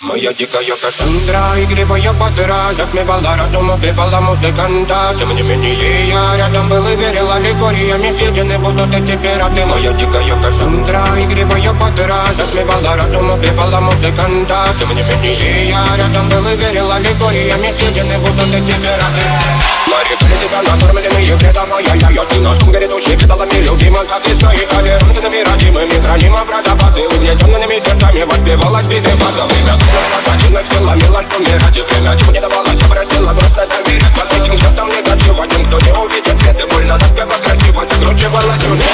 Моя дикая Кассандра, игривая подра, затмевала разум, убивала музыканта. Тем не менее я рядом был и верил аллегориями, съедены будут эти пираты. Моя дикая Кассандра, игривая подра, затмевала разум, убивала музыканта. Тем не менее я рядом был и верил аллегориями, съедены будут эти пираты. Мари, тебя накормленные предо моя я ты на сумке грядущий педалами любима, как и стоит толерантными родимыми, хранима про запасы, угнетенными сердцами воспевалась биты база. Время лошадиных сил ломилась умирать, и время тьму не давалось, я просила просто доверять. Под этим где-то негатив, один, кто не увидит свет, и больно тоска красиво закручивалась сюжет.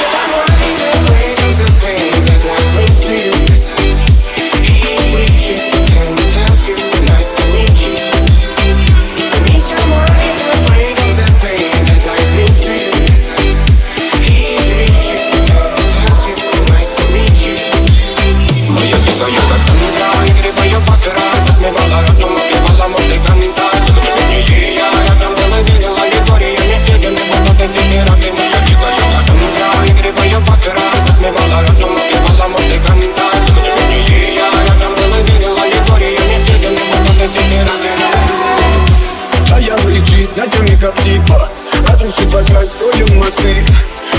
Как типа, разрушив опять строим мосты.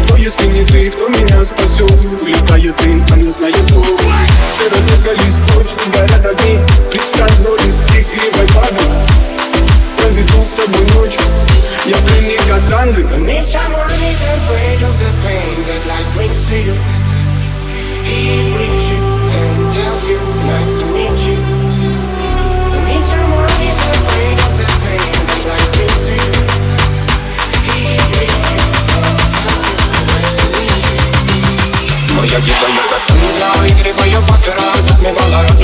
Кто, если не ты, кто меня спасет? Улетает дым, там не знаю кто. Все разъехались прочь, не горят огни. Представь ноль, ты игривой падай. Проведу с тобой ночь, я пленник Кассандры. If someone is afraid of the pain that life brings to you, he brings you and tells you nice to meet you. And if someone is afraid of the pain that life brings to you, he brings you and tells you nice to meet you. Моя дикая Кассандра, игривая подра, затмевала разум.